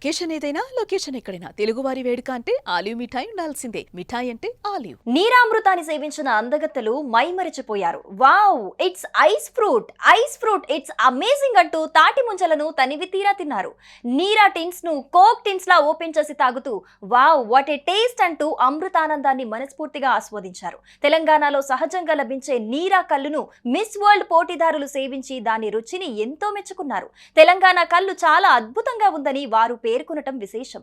Occasion ఏదైనా location ఎక్కడైనా తెలుగువారి వేడుక అంటే ఆలివ్ మిఠాయి ఉండాల్సిందే. మిఠాయి అంటే ఆలివ్. నీరామృతాన్ని సేవించిన అందగత్తెలు మైమరిచిపోయారు. Wow, it's ice fruit, ice fruit, it's amazing అంటూ తాటి ముంజలను తనివి తీరా తిన్నారు. నీరా టిన్స్ ను కోక్ టిన్స్ లా ఓపెన్ చేసి తాగుతూ వావ్ వాట్ ఏ టేస్ట్ అంటూ అమృతానందాన్ని మనస్ఫూర్తిగా ఆస్వాదించారు. తెలంగాణలో సహజంగా లభించే నీరా కల్లును మిస్ వరల్డ్ పోటీదారులు సేవించి దాని రుచిని ఎంతో మెచ్చుకున్నారు. తెలంగాణ కల్లు చాలా అద్భుతంగా ఉందని వారు పేర్కొనటం విశేషం.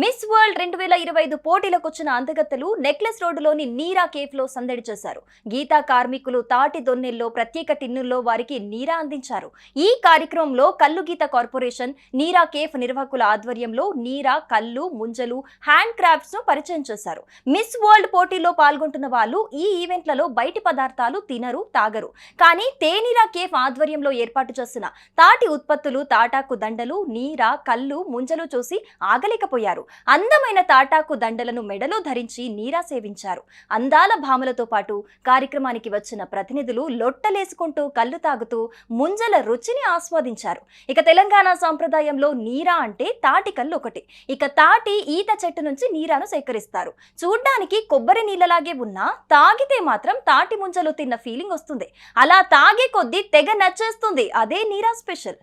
మిస్ వరల్డ్ 2025 పోటీలకు వచ్చిన అందగత్తెలు నెక్లెస్ రోడ్డులోని నీరా కేఫ్ లో సందడి చేశారు. గీతా కార్మికులు తాటి దొన్నెల్లో ప్రత్యేక టిన్నుల్లో వారికి నీరా అందించారు. ఈ కార్యక్రమంలో కల్లు గీత కార్పొరేషన్, నీరా కేఫ్ నిర్వాహకుల ఆధ్వర్యంలో నీరా, కల్లు, ముంజలు, హ్యాండ్ క్రాఫ్ట్స్ ను పరిచయం చేశారు. మిస్ వరల్డ్ పోటీలో పాల్గొంటున్న వాళ్ళు ఈ ఈవెంట్లలో బయటి పదార్థాలు తినరు, తాగరు. కానీ తేనీరా కేఫ్ ఆధ్వర్యంలో ఏర్పాటు చేసిన తాటి ఉత్పత్తులు, తాటాకు దండలు, నీరా, కల్లు, ముంజలు చూసి ఆగలేకపోయారు. అందమైన తాటాకు దండలను మెడలో ధరించి నీరా సేవించారు. అందాల భామలతో పాటు కార్యక్రమానికి వచ్చిన ప్రతినిధులు లొట్టలేసుకుంటూ కళ్ళు తాగుతూ ముంజల రుచిని ఆస్వాదించారు. ఇక తెలంగాణ సాంప్రదాయంలో నీరా అంటే తాటి కల్లు ఒకటి. ఇక తాటి ఈత చెట్టు నుంచి నీరాను సేకరిస్తారు. చూడ్డానికి కొబ్బరి నీళ్ళలాగే ఉన్నా తాగితే మాత్రం తాటి ముంజలు తిన్న ఫీలింగ్ వస్తుంది. అలా తాగే కొద్దీ తెగ నచ్చేస్తుంది. అదే నీరా స్పెషల్.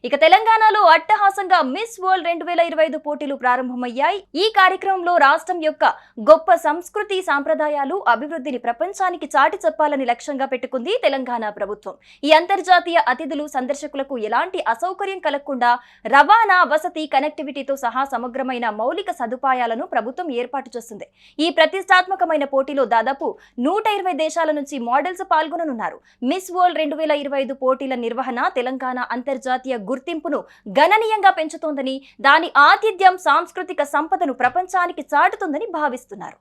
ఇక తెలంగాణలో అట్టహాసంగా మిస్ వరల్డ్ 2025 పోటీలు ప్రారంభమయ్యాయి. ఈ కార్యక్రమంలో రాష్ట్రం యొక్క గొప్ప సంస్కృతి, సాంప్రదాయాలు, అభివృద్ధిని ప్రపంచానికి చాటి చెప్పాలని లక్ష్యంగా పెట్టుకుంది తెలంగాణ ప్రభుత్వం. ఈ అంతర్జాతీయ అతిథులు, సందర్శకులకు ఎలాంటి అసౌకర్యం కలగకుండా రవాణా, వసతి, కనెక్టివిటీతో సహా సమగ్రమైన మౌలిక సదుపాయాలను ప్రభుత్వం ఏర్పాటు చేస్తుంది. ఈ ప్రతిష్టాత్మకమైన పోటీలో దాదాపు 120 దేశాల నుంచి మోడల్స్ పాల్గొననున్నారు. మిస్ వరల్డ్ 2025 పోటీల నిర్వహణ తెలంగాణ అంతర్జాతీయ గుర్తింపును గణనీయంగా పెంచుతోందని, దాని ఆతిథ్యం సాంస్కృతిక సంపదను ప్రపంచానికి చాటుతుందని భావిస్తున్నారు.